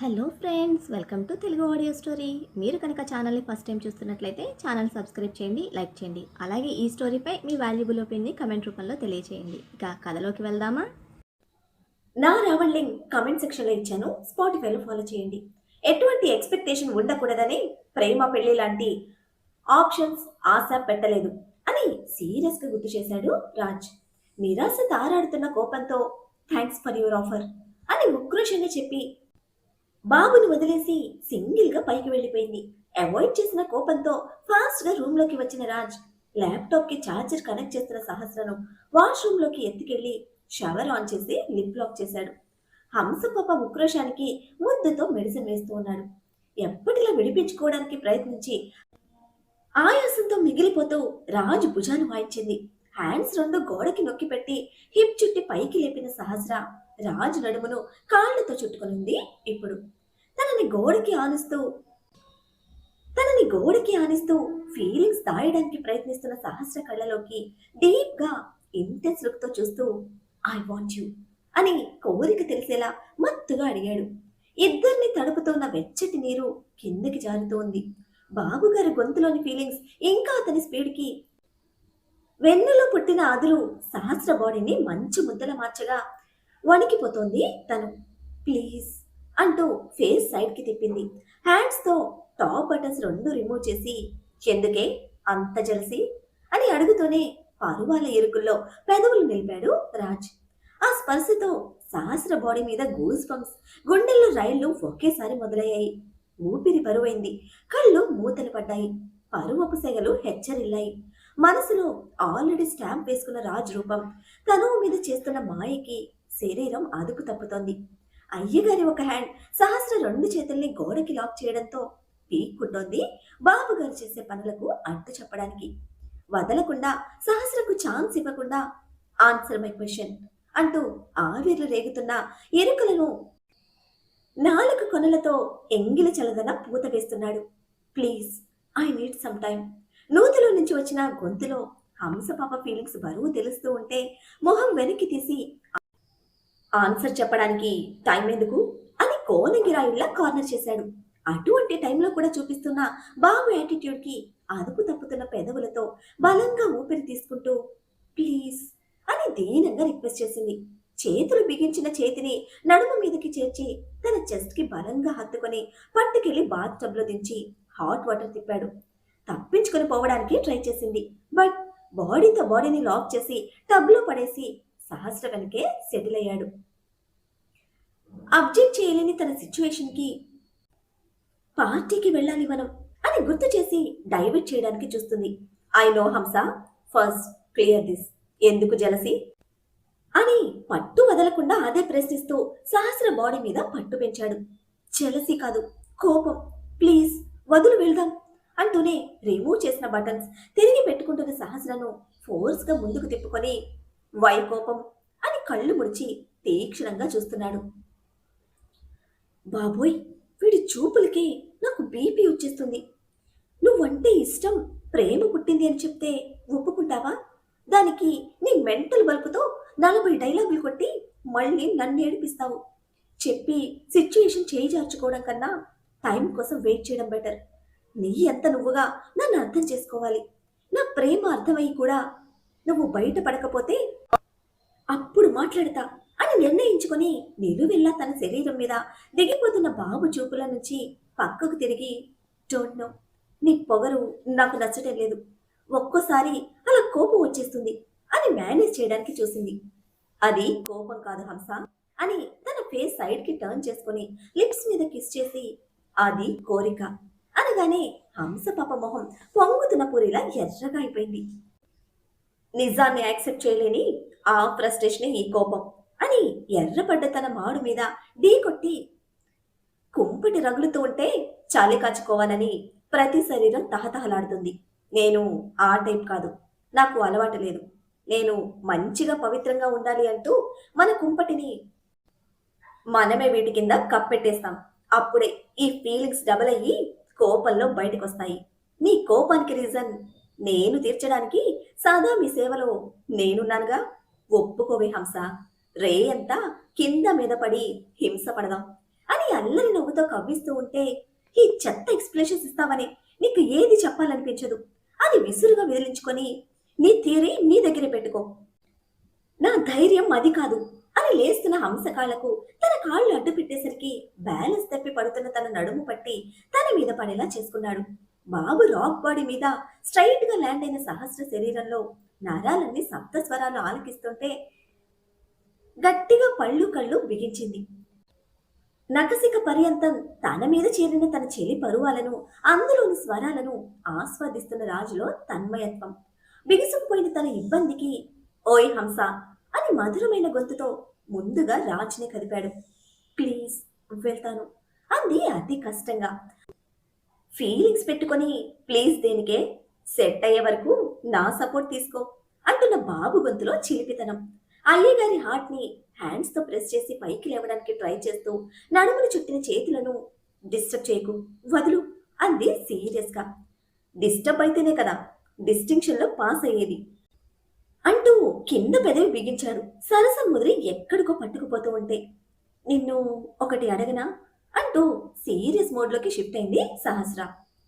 Hello friends, welcome to Telugu audio story. మీరు కనుక ఛానల్ని ఫస్ట్ టైం చూస్తున్నట్లయితే ఛానల్ సబ్స్క్రైబ్ చేయండి, లైక్ చేయండి. అలాగే ఈ స్టోరీపై మీ వాల్యుబుల్ ఒపీనియన్ని కమెంట్ రూపంలో తెలియజేయండి. ఇక కథలోకి వెళ్దామా? నా రావణ్ లింక్ కామెంట్ సెక్షన్లో ఇచ్చాను, స్పాటిఫైలో ఫాలో చేయండి. ఎటువంటి ఎక్స్పెక్టేషన్ ఉండకూడదని ప్రేమ పెళ్లి లాంటి ఆప్షన్స్ ఆశ పెట్టలేదు అని సీరియస్గా గుర్తు చేశాడు రాజ్. నిరాశ తారాడుతున్న కోపంతో థ్యాంక్స్ ఫర్ యువర్ ఆఫర్ అని ఉక్రోషంగా చెప్పి బాబుని వదిలేసి సింగిల్ గా పైకి వెళ్లిపోయింది. అవాయిడ్ చేసిన కోపంతో ఫాస్ట్ గా రూమ్ లోకి వచ్చిన రాజ్ ల్యాప్టాప్ కి ఛార్జర్ కనెక్ట్ చేస్తున్న సహస్రను వాష్రూమ్ లోకి ఎత్తుకెళ్లి షవర్ ఆన్ చేసి లిప్ లాక్ చేశాడు. హంస పాప ఉక్రోషానికి ముద్దుతో మెడిసిన్ వేస్తూ ఉన్నాడు. ఎప్పటిలా విడిపించుకోవడానికి ప్రయత్నించి ఆయాసంతో మిగిలిపోతూ రాజు భుజాన్ని వాయించింది. హ్యాండ్స్ రెండు గోడకి నొక్కి పెట్టి హిప్ చుట్టి పైకి లేపిన సహస్ర రాజు నడుమును కాళ్లతో చుట్టుకునింది. ఇప్పుడు తనని గోడకి ఆనిస్తూ ఫీలింగ్స్ దాయడానికి ప్రయత్నిస్తున్న సహస్ర కళ్ళలోకి డీప్ గా ఇంటెన్స్ లుక్ తో చూస్తూ ఐ వాంట్ యు అని కోరిక తెలిసేలా మత్తుగా అడిగాడు. ఇద్దరిని తడుపుతున్న వెచ్చటి నీరు కిందకి జారుతూ ఉంది. బాబుగారి గొంతులోని ఫీలింగ్స్ ఇంకా అతని స్పీడ్ కి వెన్నులో పుట్టిన అదురు సహస్ర బాడీని మంచి ముద్దల మార్చగా వణికిపోతోంది తను. ప్లీజ్ అంటూ ఫేస్ సైడ్ కి తిప్పింది. హ్యాండ్స్ తో టాప్ బటన్స్ రెండు రిమూవ్ చేసి ఎందుకే అంత జలసి అని అడుగుతూనే పరువాల ఎరుకుల్లో పెదవులు నిలిపాడు రాజ్. ఆ స్పర్శతో సహస్ర బాడీ మీద గూస్ బంప్స్, గుండెల్లో రైళ్లు ఒకేసారి మొదలయ్యాయి. ఊపిరి బరువైంది, కళ్ళు మూతలు పడ్డాయి, పరువపు సెగలు హెచ్చరిల్లాయి. మనసులో ఆల్రెడీ స్టాంప్ వేసుకున్న రాజ్ రూపం తనువు మీద చేస్తున్న మాయకి శరీరం అదుపు తప్పుతోంది. అయ్యగారి ఒక హ్యాండ్ సహస్ర రెండు చేతుల్ని గోడకి లాక్ చేయడంతో పీక్కుంటోంది బాబుగారు చేసే పనులకు అడ్డు చెప్పడానికి. వదలకుండా సహస్రకు ఛాన్స్ ఇవ్వకుండా ఆన్సర్ మై క్వశ్చన్ అంటూ ఆవిర్లు రేగుతున్న ఎరుకలను నాలుగు కొనలతో ఎంగిల చలదన పూత వేస్తున్నాడు. Please I need some time. నూతిలో నుంచి వచ్చిన గొంతులో హంసపాప ఫీలింగ్స్ బరువు తెలుస్తూ ఉంటే మొహం వెనక్కి తీసి ఆన్సర్ చెప్పడానికి టైం ఎందుకు అని కోనగిరాయిల్లా కార్నర్ చేశాడు. అటువంటి టైంలో కూడా చూపిస్తున్న బాబు యాటిట్యూడ్ కి అదుపు తప్పుతున్న పెదవులతో బలంగా ఊపిరి తీసుకుంటూ ప్లీజ్ అని దీనంగా రిక్వెస్ట్ చేసింది. చేతులు బిగించిన చేతిని నడుము మీదకి చేర్చి తన చెస్ట్ కి బలంగా హత్తుకొని పట్టుకెళ్లి బాత్ టబ్ లో దించి హాట్ వాటర్ తిప్పాడు. తప్పించుకొని పోవడానికి ట్రై చేసింది. బట్ బాడీతో బాడీని లాక్ చేసి టబ్ లో పడేసి సహస్ర వెనకే సెటిల్ అయ్యాడు. అబ్జెక్ట్ చేయలేని తన సిచ్యువేషన్ కి పార్టీకి వెళ్ళాలి మనం అని గుర్తు చేసి డైవర్ట్ చేయడానికి చూస్తుంది. ఐ నో హంస, ఫస్ట్ క్లియర్ దిస్. ఎందుకు జలసి అని పట్టు వదలకుండా అదే ప్రశ్నిస్తూ సహస్ర బాడీ మీద పట్టు పెంచాడు. జలసి కాదు, కోపం. ప్లీజ్ వదులు వెళ్దాం అంటూనే రిమూవ్ చేసిన బటన్స్ తిరిగి పెట్టుకుంటున్న సహస్రను ఫోర్స్ గా ముందుకు తిప్పుకొని వై కోపం అని కళ్ళు ముడిచి తీక్షణంగా చూస్తున్నాడు. బాబోయ్, వీడి చూపులకి నాకు బీపీ వచ్చేస్తుంది. నువ్వంటే ఇష్టం, ప్రేమ పుట్టింది అని చెప్తే ఒప్పుకుంటావా? దానికి నీ మెంటల్ బల్పుతో 40 డైలాగులు కొట్టి మళ్ళీ నన్ను ఏడిపిస్తావు. చెప్పి సిచ్యుయేషన్ చేయిజార్చుకోవడం కన్నా టైం కోసం వెయిట్ చేయడం బెటర్. నీ అంత నువ్వుగా నన్ను అర్థం చేసుకోవాలి. నా ప్రేమ అర్థమయ్యి కూడా నువ్వు బయటపడకపోతే అప్పుడు మాట్లాడతా అని నిర్ణయించుకొని నిలువెల్లా తన శరీరం మీద దిగిపోతున్న బాబు చూపుల నుంచి పక్కకు తిరిగి డోంట్ నో, నీ పొగరు నాకు నచ్చటం లేదు, ఒక్కోసారి అలా కోపం వచ్చేస్తుంది అని మేనేజ్ చేయడానికి చూసింది. అది కోపం కాదు హంస అని తన ఫేస్ సైడ్ కి టర్న్ చేసుకుని లిప్స్ మీద కిస్ చేసి అది కోరిక అనగానే హంస పాప మొహం పొంగుతున్న పూరిలా ఎర్రగా అయిపోయింది. నిజాన్ని యాక్సెప్ట్ చేయలేని ఆ ఫ్రస్ట్రేషన్ ఈ కోపం అని ఎర్రపడ్డ తన మాడు మీద ఢీ కొట్టి కుంపటి రగులుతూ ఉంటే చాలి కాచుకోవాలని ప్రతి శరీరం తహతహలాడుతుంది. నేను ఆ టైప్ కాదు, నాకు అలవాటు లేదు. నేను మంచిగా పవిత్రంగా ఉండాలి అంటూ మన కుంపటిని మనమే వీటి కింద కప్పెట్టేస్తాం. అప్పుడే ఈ ఫీలింగ్స్ డబల్ అయ్యి కోపంలో బయటకు వస్తాయి. నీ కోపానికి రీజన్ నేను తీర్చడానికి సాదా మీ సేవలో నేనున్నానుగా. ఒప్పుకోవే హంస, రే అంతా కింద మీద పడి హింస పడదాం అని అల్లరి నవ్వుతో కవ్విస్తూ ఉంటే, ఈ చెత్త ఎక్స్ప్లెనేషన్స్ ఇస్తావని నీకు ఏది చెప్పాలనిపించదు అని విసురుగా విదిలించుకొని, నీ థియరీ నీ దగ్గరే పెట్టుకో, నా ధైర్యం అది కాదు అని లేస్తున్న హంస కాళ్లకు తన కాళ్ళు అడ్డు పెట్టేసరికి బ్యాలెన్స్ తప్పి పడుతున్న తన నడుము పట్టి తన మీద పడేలా చేసుకున్నాడు. బాబు రాక్ బాడీ మీద స్ట్రైట్ గా ల్యాండ్ అయిన సహస్ర శరీరంలో నరాలన్నీ సప్త స్వరాలు ఆలకిస్తుంటే గట్టిగా పళ్ళు కళ్ళు బిగించింది. నకసిక పర్యంతం తన మీద చేరిన తన చెలి పరువాలను, అందులోని స్వరాలను ఆస్వాదిస్తున్న రాజులో తన్మయత్వం. బిగుసుకుపోయిన తన ఇబ్బందికి ఓయ్ హంస అని మధురమైన గొంతుతో ముందుగా రాజ్ని కదిపాడు. ప్లీజ్ వెళ్తాను అంది అతి కష్టంగా. ఫీలింగ్స్ పెట్టుకొని ప్లీజ్ దేనికే, సెట్ అయ్యే వరకు నా సపోర్ట్ తీసుకో అంటున్న బాబు గొంతులో చిలిపితనం. అయ్యగారి హార్ట్ ని హ్యాండ్స్ తో ప్రెస్ చేసి పైకి లేవడానికి ట్రై చేస్తూ నడుమును చుట్టిన చేతులను డిస్టర్బ్ చేయకు, వదులు అంది సీరియస్ గా. డిస్టర్బ్ అయితేనే కదా డిస్టింక్షన్ లో పాస్ అయ్యేది అంటూ కింద పెదవి బిగించాడు. సరసం ముదిరి ఎక్కడికో పట్టుకుపోతూ ఉంటే, నిన్ను ఒకటి అడగనా అంటూ సీరియస్ మోడ్లోకి షిఫ్ట్ అయింది సహస్ర.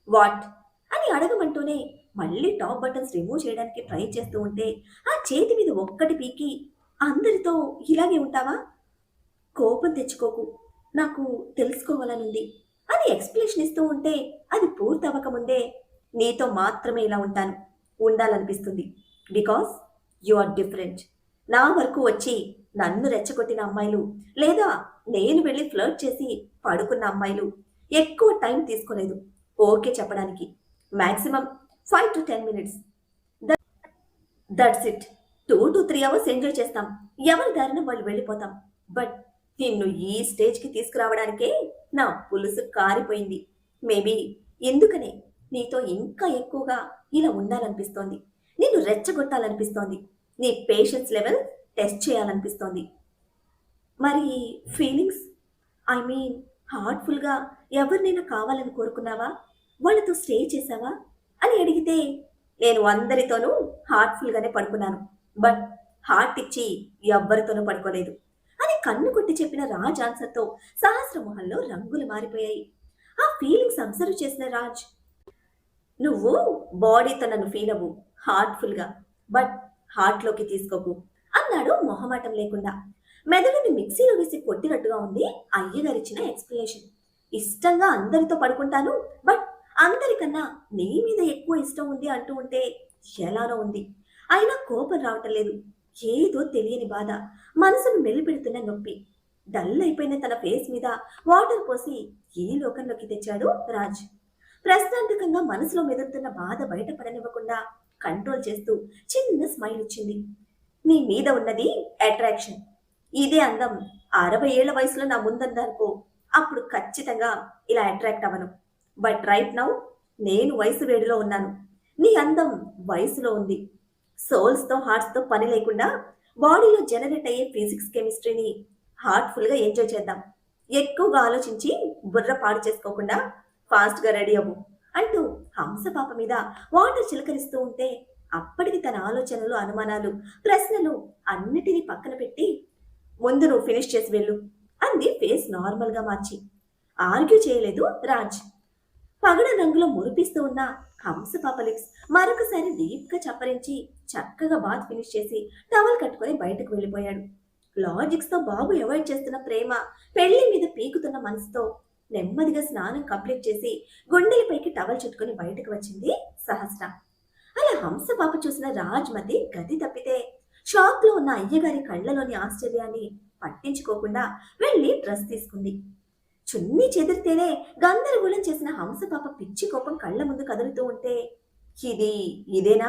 వాట్ అని అడగమంటూనే మళ్ళీ టాప్ బటన్స్ రిమూవ్ చేయడానికి ట్రై చేస్తూ ఉంటే ఆ చేతి మీద ఒక్కటి పీకి, అందరితో ఇలాగే ఉంటావా, కోపం తెచ్చుకోకు, నాకు తెలుసుకోవాలనుంది అని ఎక్స్ప్లెనేషన్ ఇస్తూ ఉంటే అది పూర్తి అవ్వకముందే, నీతో మాత్రమే ఇలా ఉంటాను, ఉండాలనిపిస్తుంది, బికాస్ యు ఆర్ డిఫరెంట్. నా వరకు వచ్చి నన్ను రెచ్చగొట్టిన అమ్మాయిలు లేదా నేను వెళ్ళి ఫ్లర్ట్ చేసి పడుకున్న అమ్మాయిలు ఎక్కువ టైం తీసుకోలేదు ఓకే చెప్పడానికి. Maximum 5 to 10 minutes. That's it. 2 to 3 hours enjoy చేస్తాం, ఎవరి దారిన వాళ్ళు వెళ్ళిపోతాం. బట్ నిన్ను ఈ స్టేజ్కి తీసుకురావడానికే నా పులుసు కారిపోయింది. మేబీ ఎందుకనే నీతో ఇంకా ఎక్కువగా ఇలా ఉండాలనిపిస్తోంది, నిన్ను రెచ్చగొట్టాలనిపిస్తోంది, నీ పేషెన్స్ లెవెల్ టెస్ట్ చేయాలనిపిస్తోంది. మరి ఫీలింగ్స్, ఐ మీన్ హార్ట్ఫుల్గా ఎవరినైనా కావాలని కోరుకున్నావా, వాళ్ళతో స్టే చేసావా అని అడిగితే, నేను అందరితోనూ హార్ట్ఫుల్గానే పడుకున్నాను, బట్ హార్ట్ ఇచ్చి ఎవ్వరితోనూ పడుకోలేదు అని కన్ను కొట్టి చెప్పిన రాజ్ ఆన్సర్తో సహస్ర మొహంలో రంగులు మారిపోయాయి. ఆ ఫీలింగ్స్ అబ్జర్వ్ చేసిన రాజ్, నువ్వు బాడీతో నన్ను ఫీల్ అవ్వు హార్ట్ఫుల్గా, బట్ హార్ట్లోకి తీసుకోకు అన్నాడు మొహమాటం లేకుండా. మెదడుని మిక్సీలో వేసి కొట్టినట్టుగా ఉంది అయ్యగారిచ్చిన ఎక్స్ప్లెనేషన్. ఇష్టంగా అందరితో పడుకుంటాను, బట్ అందరికన్నా నీ మీద ఎక్కువ ఇష్టం ఉంది అంటూ ఉంటే ఎలానో ఉంది. అయినా కోపం రావటం లేదు, ఏదో తెలియని బాధ, మనసును మెలిపెడుతున్న నొప్పి. డల్ అయిపోయిన తన ఫేస్ మీద వాటర్ పోసి ఏ లోకంలోకి తెచ్చాడు రాజ్. ప్రశ్నార్థకంగా మనసులో మెదులుతున్న బాధ బయటపడనివ్వకుండా కంట్రోల్ చేస్తూ చిన్న స్మైల్ ఇచ్చింది. నీ మీద ఉన్నది అట్రాక్షన్, ఇదే అందం 60 ఏళ్ల వయసులో నా ముందనుకో, అప్పుడు ఖచ్చితంగా ఇలా అట్రాక్ట్ అవ్వను. బట్ రైట్ నౌ నేను వయసు వేడిలో ఉన్నాను, నీ అందం వయసులో ఉంది. సోల్స్తో హార్ట్స్తో పని లేకుండా బాడీలో జనరేట్ అయ్యే ఫిజిక్స్ కెమిస్ట్రీని హార్ట్ఫుల్గా ఎంజాయ్ చేద్దాం. ఎక్కువగా ఆలోచించి బుర్ర పాడు చేసుకోకుండా ఫాస్ట్గా రెడీ అవ్వు అంటూ హంస పాప మీద వాటర్ చిలకరిస్తూ ఉంటే అప్పటికి తన ఆలోచనలు, అనుమానాలు, ప్రశ్నలు అన్నిటినీ పక్కన పెట్టి, ముందు నువ్వు ఫినిష్ చేసి వెళ్ళు అంది ఫేస్ నార్మల్గా మార్చి. ఆర్గ్యూ చేయలేదు రాజ్. పగడ రంగులో మురిపిస్తూ ఉన్న హంస పాప లిప్స్ మరొకసారి డీప్గా చప్పరించి చక్కగా బాత్ ఫినిష్ చేసి టవల్ కట్టుకొని బయటకు వెళ్ళిపోయాడు. లాజిక్స్తో బాబు అవాయిడ్ చేస్తున్న ప్రేమ, పెళ్లి మీద పీకుతున్న మనసుతో నెమ్మదిగా స్నానం కంప్లీట్ చేసి గుండెలపైకి టవల్ చుట్టుకొని బయటకు వచ్చింది సహస్ర. అలా హంస పాప చూసిన రాజ్ మతి గది తప్పితే షాక్ లో ఉన్న అయ్యగారి కళ్ళలోని ఆశ్చర్యాన్ని పట్టించుకోకుండా వెళ్ళి డ్రెస్ తీసుకుంది. చున్నీ చెదిరితేనే గందరగోళం చేసిన హంస పాప పిచ్చి కోపం కళ్ళ ముందు కదులుతూ ఉంటే, ఇదేనా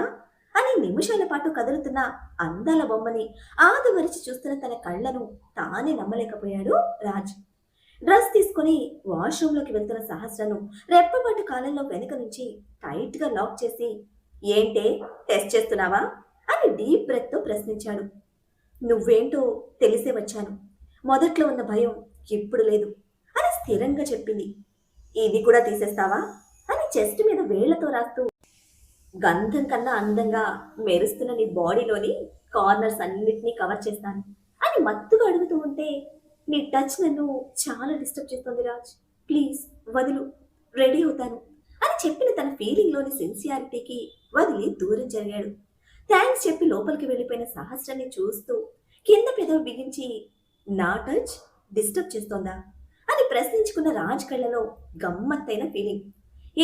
అని నిమిషాల పాటు కదులుతున్న అందాల బొమ్మని ఆదమరిచి చూస్తున్న తన కళ్ళను తానే నమ్మలేకపోయాడు రాజ్. డ్రెస్ తీసుకుని వాష్రూమ్లోకి వెళ్తున్న సహస్రను రెప్పపాటు కాలంలో వెనుక నుంచి టైట్ గా లాక్ చేసి, ఏంటే టెస్ట్ చేస్తున్నావా అని డీప్ బ్రెత్ తో ప్రశ్నించాడు. నువ్వేంటో తెలిసే వచ్చాను, మొదట్లో ఉన్న భయం ఇప్పుడు లేదు అని స్థిరంగా చెప్పింది. ఇది కూడా తీసేస్తావా అని చెస్ట్ మీద వేళ్లతో రాస్తూ, గంధం కన్నా అందంగా మెరుస్తున్న నీ బాడీలోని కార్నర్స్ అన్నిటినీ కవర్ చేస్తాను అని మత్తుగా అడుగుతూ ఉంటే, నీ టచ్ నన్ను చాలా డిస్టర్బ్ చేస్తుంది రాజ్. ప్లీజ్ వదులు, రెడీ అవుతాను అని చెప్పిన తన ఫీలింగ్లోని సిన్సియారిటీకి వదిలి దూరం జరిగాడు. థ్యాంక్స్ చెప్పి లోపలికి వెళ్ళిపోయిన సహస్రాన్ని చూస్తూ కింద పెదవి బిగించి, నా టచ్ డిస్టర్బ్ చేస్తోందా అని ప్రశ్నించుకున్న రాజ్ కళ్ళలో గమ్మత్తైన ఫీలింగ్.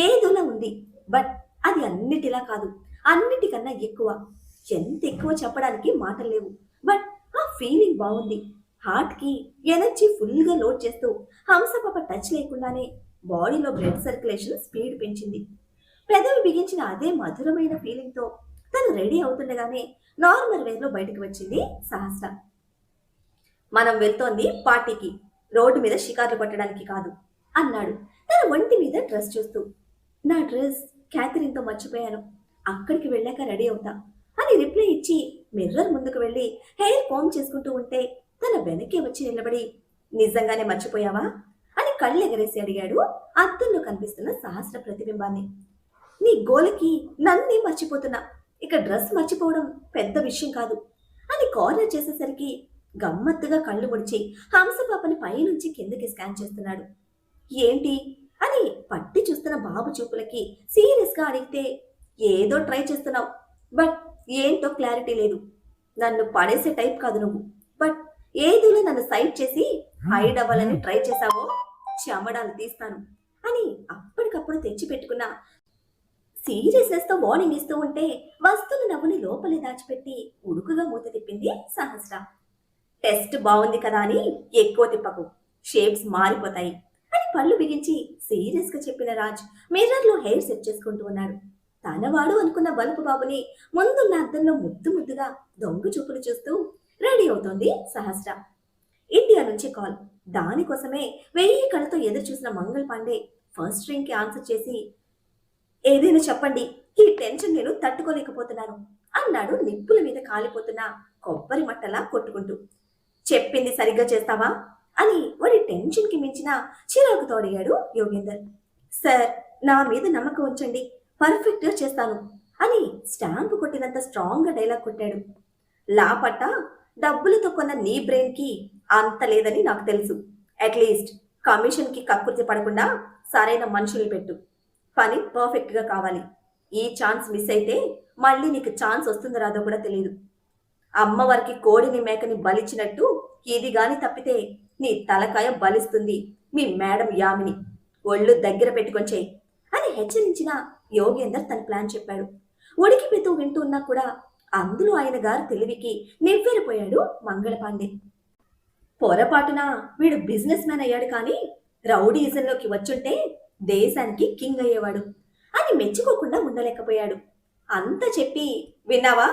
ఏదోలా ఉంది, బట్ అది అన్నిటిలా కాదు, అన్నిటికన్నా ఎక్కువ. ఎంత ఎక్కువ చెప్పడానికి మాటలు లేవు, బట్ ఆ ఫీలింగ్ బాగుంది. హార్ట్ కి ఎనర్జీ ఫుల్ గా లోడ్ చేస్తూ హంసపాప టచ్ లేకుండానే బాడీలో బ్లడ్ సర్క్యులేషన్ స్పీడ్ పెంచింది. పెదవి బిగించిన అదే మధురమైన ఫీలింగ్ తో తను రెడీ అవుతుండగానే నార్మల్ వేలో బయటకు వచ్చింది సహస్ర. మనం వెళ్తోంది పార్టీకి, రోడ్డు మీద షికార్లు కొట్టడానికి కాదు అన్నాడు తన ఒంటి మీద డ్రెస్ చూస్తూ. నా డ్రెస్ క్యాథరిన్తో మర్చిపోయాను, అక్కడికి వెళ్ళాక రెడీ అవుతా అని రిప్లై ఇచ్చి మిర్రర్ ముందుకు వెళ్ళి హెయిర్ కాంబ్ చేసుకుంటూ ఉంటే తన వెనక్కి వచ్చి నిలబడి, నిజంగానే మర్చిపోయావా అని కళ్ళెగరేసి అడిగాడు అద్దంలో కనిపిస్తున్న సహస్ర ప్రతిబింబాన్ని. నీ గోలకి నన్నే మర్చిపోతున్నా, ఇక డ్రెస్ మర్చిపోవడం పెద్ద విషయం కాదు అని కార్నర్ చేసేసరికి గమ్మత్తుగా కళ్ళు ముడిచి హంసపాపని పైనుంచి కిందకి స్కాన్ చేస్తున్నాడు. ఏంటి అని పట్టి చూస్తున్న బాబు చూపులకి సీరియస్ గా అడిగితే, ఏదో ట్రై చేస్తున్నావు, బట్ ఏంటో క్లారిటీ లేదు. నన్ను పడేసే టైప్ కాదు నువ్వు, బట్ ఏదోలో నన్ను సైడ్ చేసి హైడ్ అవ్వాలని ట్రై చేశావో చెమడాలు తీస్తాను అని అప్పటికప్పుడు తెచ్చి పెట్టుకున్న సీరియస్నెస్ తో వార్నింగ్ ఇస్తూ ఉంటే వస్తున్న నవ్వుని లోపలే దాచిపెట్టి ఉడుకుగా మూత తిప్పింది సహస్ర. టెస్ట్ బాగుంది కదా అని ఎక్కువ తిప్పకు, షేప్స్ మారిపోతాయి అని పళ్ళు బిగించి సీరియస్ గా చెప్పిన రాజ్ మిర్రర్ లో హెయిర్ సెట్ చేసుకుంటూ ఉన్నాడు. తనవాడు అనుకున్న బలుపు బాబుని ముందున్న అద్దంలో ముద్దు ముద్దుగా దొంగ చూపులు చూస్తూ రెడీ అవుతోంది సహస్ర. ఇండియా నుంచి కాల్, దానికోసమే 1000 కళ్ళతో ఎదురు చూసిన మంగళ్ పాండే ఫస్ట్ రింగ్ కి ఆన్సర్ చేసి, ఏదైనా చెప్పండి, ఈ టెన్షన్ నేను తట్టుకోలేకపోతున్నాను అన్నాడు నిప్పుల మీద కాలిపోతున్న కొబ్బరి మట్టలా కొట్టుకుంటూ. చెప్పింది సరిగ్గా చేస్తావా అని వాడి టెన్షన్ కి మించిన చిరాకుతో అడిగాడు యోగేందర్. సార్, నా మీద నమ్మకం ఉంచండి, పర్ఫెక్ట్ గా చేస్తాను అని స్టాంపు కొట్టినంత స్ట్రాంగ్ గా డైలాగ్ కొట్టాడు. లాపట్ట డబ్బులతో కొన్న నీ బ్రెయిన్ కి అంత లేదని నాకు తెలుసు. అట్లీస్ట్ కమిషన్ కి కక్కుర్తి పడకుండా సరైన మనుషుల్ని పెట్టు. పని పర్ఫెక్ట్ గా కావాలి. ఈ ఛాన్స్ మిస్ అయితే మళ్ళీ నీకు ఛాన్స్ వస్తుందో రాదో కూడా తెలియదు. అమ్మవారికి కోడిని మేకని బలిచ్చినట్టు ఇది గాని తప్పితే నీ తలకాయ బలిస్తుంది మీ మేడం యామిని. ఒళ్ళు దగ్గర పెట్టుకొని చెయ్యి అని హెచ్చరించిన యోగేందర్ తన ప్లాన్ చెప్పాడు. ఉడికిపోతూ వింటున్నా కూడా అందులో ఆయన గారు తెలివికి నివ్వెరపోయాడు మంగళపాండే. పొరపాటున వీడు బిజినెస్ మ్యాన్ అయ్యాడు కానీ రౌడీజంలోకి వచ్చుంటే దేశానికి కింగ్ అయ్యేవాడు అని మెచ్చుకోకుండా ఉండలేకపోయాడు. అంతా చెప్పి, విన్నావా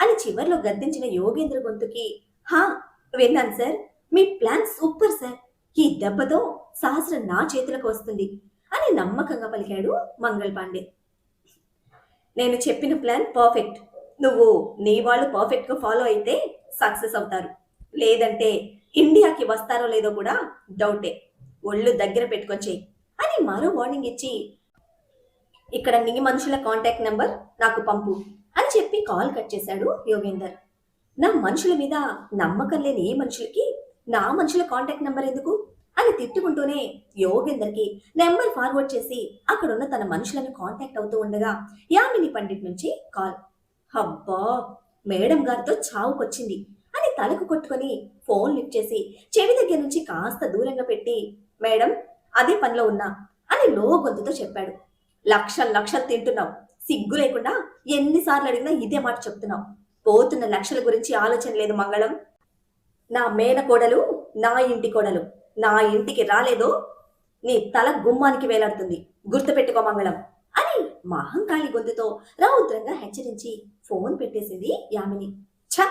అని చివర్లో గద్దించిన యోగేంద్ర గొంతుకి, హా విన్నాను సార్, మీ ప్లాన్ సూపర్ సార్, ఈ దెబ్బతో సహస్ర నా చేతులకు వస్తుంది అని నమ్మకంగా పలికాడు మంగళ్ పాండే. నేను చెప్పిన ప్లాన్ పర్ఫెక్ట్, నువ్వు నీ వాళ్ళు పర్ఫెక్ట్ గా ఫాలో అయితే సక్సెస్ అవుతారు, లేదంటే ఇండియాకి వస్తారో లేదో కూడా డౌటే. ఒళ్ళు దగ్గర పెట్టుకొని చెయ్యి అని మరో వార్నింగ్ ఇచ్చి, ఇక్కడ నీ మనుషుల కాంటాక్ట్ నెంబర్ నాకు పంపు అని చెప్పి కాల్ కట్ చేశాడు యోగేందర్. నా మనుషుల మీద నమ్మకం లేని ఏ మనుషులకి నా మనుషుల కాంటాక్ట్ నెంబర్ ఎందుకు అని తిట్టుకుంటూనే యోగేందర్కి నెంబర్ ఫార్వర్డ్ చేసి అక్కడున్న తన మనుషులను కాంటాక్ట్ అవుతూ ఉండగా యామిని పండిట్ నుంచి కాల్. అబ్బా, మేడం గారితో చావుకొచ్చింది అని తలకు కొట్టుకొని ఫోన్ లిఫ్ట్ చేసి చెవి దగ్గర నుంచి కాస్త దూరంగా పెట్టి, మేడం అదే పనిలో ఉన్నా అని లో గొంతుతో చెప్పాడు. లక్షలు తింటున్నావు, సిగ్గు లేకుండా ఎన్నిసార్లు అడిగినా ఇదే మాట చెప్తున్నావు. పోతున్న లక్షల గురించి ఆలోచన లేదు మంగళం. నా మేనకోడలు నా ఇంటి కోడలు, నా ఇంటికి రాలేదో నీ తల గుమ్మానికి వేలాడుతుంది, గుర్తుపెట్టుకో మంగళం అని మహంకాళి గొంతుతో రౌద్రంగా హెచ్చరించి ఫోన్ పెట్టేసింది యామిని. ఛ,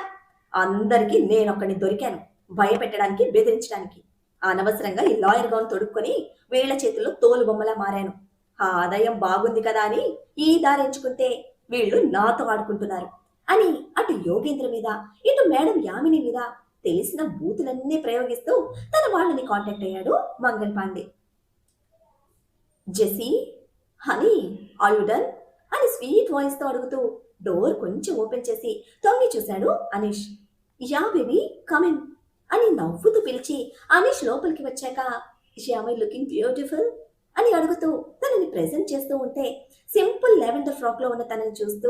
అందరికీ నేనొక్కడిని దొరికాను భయపెట్టడానికి, బెదిరించడానికి. అనవసరంగా ఈ లాయర్ గౌన్ తొడుక్కొని వీళ్ల చేతుల్లో తోలు బొమ్మలా మారాను. ఆ ఆదాయం బాగుంది కదా అని ఈ దారి ఎంచుకుంటే వీళ్ళు నాతో ఆడుకుంటున్నారు అని అటు యోగేంద్ర మీద ఇటు మేడం యామిని మీద తెలిసిన బూతులన్నీ ప్రయోగిస్తూ తన వాళ్ళని కాంటాక్ట్ అయ్యాడు Mangal Pandey. Jessie, honey, are you done అని స్వీట్ వాయిస్ తో అడుగుతూ డోర్ కొంచెం ఓపెన్ చేసి తొంగి చూశాడు అనీష్. యా బేబీ, కమిన్ అని నవ్వుతూ పిలిచి అనీష్ లోపలికి వచ్చాక ఐ లుకింగ్ బ్యూటిఫుల్ అని అడుగుతూ తనని ప్రెజెంట్ చేస్తూ ఉంటే సింపుల్ లెవెండర్ ఫ్రాక్ లో ఉన్న తనని చూస్తూ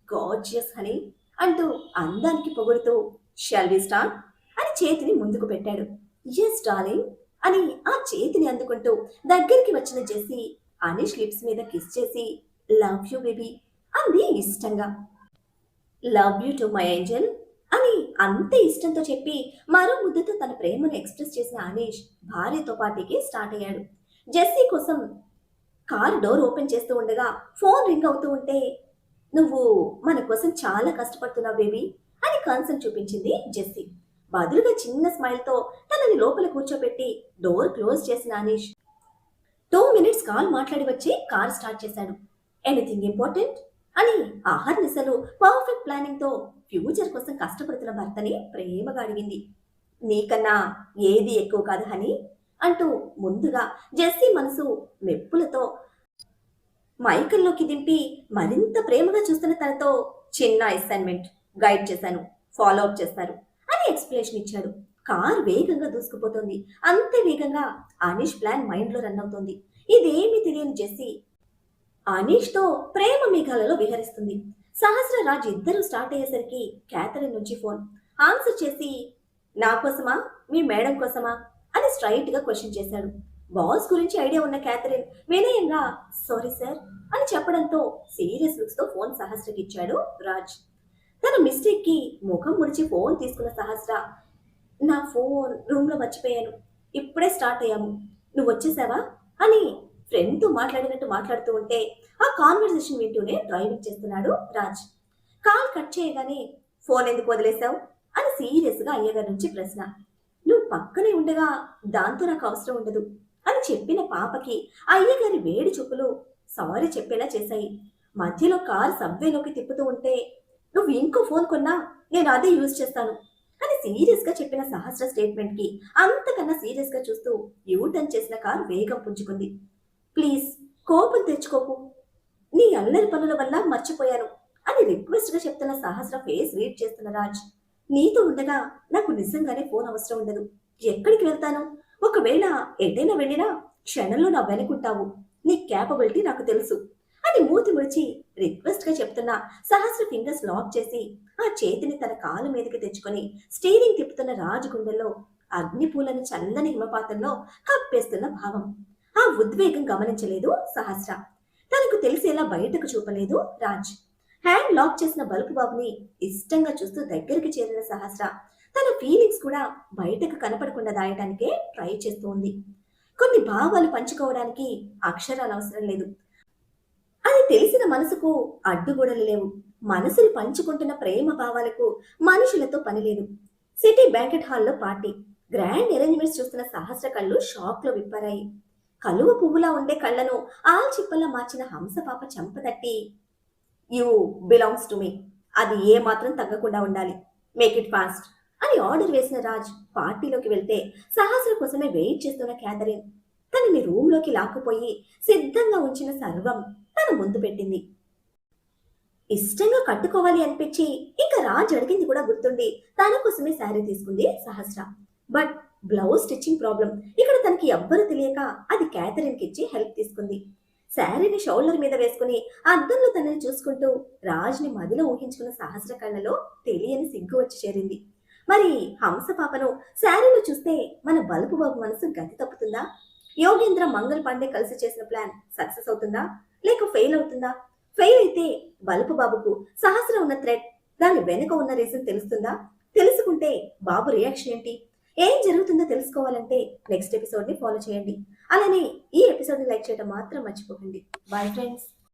గార్జియస్ హనీ అంటూ అందానికి పొగుడుతూ షాల్ వి స్టార్ట్ అని చేతిని ముందుకు పెట్టాడు. ఎస్ డార్లింగ్ అని ఆ చేతిని అందుకుంటూ దగ్గరికి వచ్చిన జెస్సీ అనీష్ లిప్స్ మీద కిస్ చేసి లవ్ యూ బేబీ అంది ఇష్టంగా. Love you to my Angel అని అంతే ఇష్టంతో చెప్పి మరో ముద్దుతో తన ప్రేమను ఎక్స్ప్రెస్ చేసిన అనీష్ భార్యతో పార్టీకి స్టార్ట్ అయ్యాడు. జెస్సీ కోసం కార్ డోర్ ఓపెన్ చేస్తూ ఉండగా ఫోన్ రింగ్ అవుతూ ఉంటే నువ్వు మన కోసం చాలా కష్టపడుతున్నావు బేబీ అని కన్సర్న్ చూపించింది జెస్సీ. బదులుగా చిన్న స్మైల్ తో తనని లోపల కూర్చోబెట్టి డోర్ క్లోజ్ చేసిన అనీష్ 2 minutes కాల్ మాట్లాడి వచ్చి కార్ స్టార్ట్ చేశాడు. ఎనీథింగ్ ఇంపార్టెంట్ అని ఆహర్నిశలు పర్ఫెక్ట్ ప్లానింగ్ తో ఫ్యూచర్ కోసం కష్టపడుతున్న భర్తని ప్రేమగా అడిగింది. నీకన్నా ఏది ఎక్కువ కాదు హనీ అంటూ ముందుగా జెస్సీ మనసు మెప్పులతో మైకల్లోకి దింపి మరింత ప్రేమగా చూస్తున్న తనతో చిన్న అసైన్మెంట్ గైడ్ చేశాను, ఫాలో అప్ చేస్తారు అని ఎక్స్ప్లెనేషన్ ఇచ్చాడు. కార్ వేగంగా దూసుకుపోతుంది. అంతే వేగంగా అనీష్ ప్లాన్ మైండ్ లో రన్ అవుతుంది. ఇదేమీ తెలియని జెస్సీ అనీష్ తో ప్రేమ మేఘాలలో విహరిస్తుంది. సహస్రరాజ్ ఇద్దరు స్టార్ట్ అయ్యేసరికి క్యాథరిన్ నుంచి ఫోన్ ఆన్సర్ చేసి నా కోసమా మీ మేడం కోసమా అని స్ట్రైట్ గా క్వశ్చన్ చేశాడు. బాస్ గురించి ఐడియా ఉన్న క్యాథరిన్ వినయంగా సారీ సార్ అని చెప్పడంతో సీరియస్ లుక్స్ తో ఫోన్ సహస్రకి ఇచ్చాడు రాజ్. తన మిస్టేక్ కి ముఖం ముడిచి ఫోన్ తీసుకున్న సహస్ర నా ఫోన్ రూమ్ లో మర్చిపోయాను, ఇప్పుడే స్టార్ట్ అయ్యాము, నువ్వు వచ్చేసావా అని ఫ్రెండ్ తో మాట్లాడినట్టు మాట్లాడుతూ ఉంటే ఆ కాన్వర్సేషన్ వింటూనే డ్రైవింగ్ చేస్తున్నాడు రాజ్. కాల్ కట్ చేయగానే ఫోన్ ఎందుకు వదిలేసావు అని సీరియస్ గా అయ్యగారి నుంచి ప్రశ్న. నువ్వు పక్కనే ఉండగా దాంతో నాకు అవసరం ఉండదు అని చెప్పిన పాపకి అయ్యగారి వేడి చూపులు సారీ చెప్పేలా చేశాయి. మధ్యలో కార్ సబ్వేలోకి తిప్పుతూ ఉంటే నువ్వు ఇంకో ఫోన్ కొన్నా నేను అదే యూజ్ చేస్తాను అని సీరియస్ గా చెప్పిన సహస్ర స్టేట్మెంట్ కి అంతకన్నా సీరియస్ గా చూస్తూ యూటర్న్ చేసిన కార్ వేగం పుంజుకుంది. ప్లీజ్ కోపం తెచ్చుకోకు, నీ అల్లరి పనుల వల్ల మర్చిపోయాను అని రిక్వెస్ట్ గా చెప్తున్న సహస్ర ఫేస్ రీడ్ చేస్తున్న రాజ్ నీతో ఉండగా నాకు నిజంగానే ఫోన్ అవసరం ఉండదు, ఎక్కడికి వెళ్తాను, ఒకవేళ ఎటైనా వెళ్ళినా క్షణంలో నా వెనుకుంటావు, నీ క్యాపబిలిటీ నాకు తెలుసు అని మూతి ముడిచి రిక్వెస్ట్ గా చెప్తున్న సహస్ర ఫింగర్స్ లాక్ చేసి ఆ చేతిని తన కాలు మీదకి తెచ్చుకొని స్టీరింగ్ తిప్పుతున్న రాజు గుండెల్లో అగ్నిపూలను చల్లని హిమపాతంలో కప్పేస్తున్న భావం. ఆ ఉద్వేగం గమనించలేదు సహస్ర. తనకు తెలిసేలా బయటకు చూపలేదు రాజ్. హ్యాండ్ లాక్ చేసిన బల్బు బాబుని ఇష్టంగా చూస్తూ దగ్గరికి చేరిన సహస్ర తన ఫీలింగ్స్ కూడా బయటకు కనపడకుండా దాయటానికే ట్రై చేస్తూ ఉంది. కొన్ని భావాలు పంచుకోవడానికి అక్షరాలు అవసరం లేదు. అది తెలిసిన మనసుకు అడ్డుగోడలు లేవు. మనసులు పంచుకుంటున్న ప్రేమ భావాలకు మనుషులతో పని లేదు. సిటీ బ్యాంకెట్ హాల్లో పార్టీ గ్రాండ్ అరేంజ్మెంట్స్ చూస్తున్న సహస్ర కళ్ళు షాక్ లో విప్పారాయి. కలువ పువ్వులా ఉండే కళ్ళను ఆల్చిప్పల్లా మార్చిన హంసపాప చెంపతట్టి యూ బిలాంగ్స్ టు మీ, అది ఏ మాత్రం తగ్గకుండా ఉండాలి, మేక్ ఇట్ ఫాస్ట్ అని ఆర్డర్ వేసిన రాజ్ పార్టీలోకి వెళ్తే సహస్ర కోసమే వెయిట్ చేస్తున్న క్యాథరిన్ తనని రూమ్ లోకి లాక్కుపోయి సిద్ధంగా ఉంచిన సర్వం తన ముందు పెట్టింది. ఇష్టంగా కట్టుకోవాలి అనిపించి ఇంకా రాజ్ అడిగింది కూడా గుర్తుండి తన కోసమే శారీ తీసుకుంది సహస్ర. బట్ బ్లౌజ్ స్టిచ్చింగ్ ప్రాబ్లం ఇక్కడ తనకి ఎవ్వరూ తెలియక అది క్యాథరిన్ కి ఇచ్చి హెల్ప్ తీసుకుంది. శారీని షోల్డర్ మీద వేసుకుని అద్దంలో తనని చూసుకుంటూ రాజ్ ని మదిలో ఊహించుకున్న సహస్ర కళ్ళలో తెలియని సిగ్గు వచ్చి చేరింది. మరి హంస పాపను శారీలో చూస్తే మన బలుపు బాబు మనసు గతి తప్పుతుందా? యోగేంద్ర మంగళ్ పాండే కలిసి చేసిన ప్లాన్ సక్సెస్ అవుతుందా లేక ఫెయిల్ అవుతుందా? ఫెయిల్ అయితే బలుపు బాబుకు సహస్ర ఉన్న థ్రెడ్, దాని వెనుక ఉన్న రీజన్ తెలుస్తుందా? తెలుసుకుంటే బాబు రియాక్షన్ ఏంటి? ఏం జరుగుతుందో తెలుసుకోవాలంటే నెక్స్ట్ ఎపిసోడ్ ని ఫాలో చేయండి. అలానే ఈ ఎపిసోడ్ ని లైక్ చేయడం మాత్రం మర్చిపోకండి. Bye friends.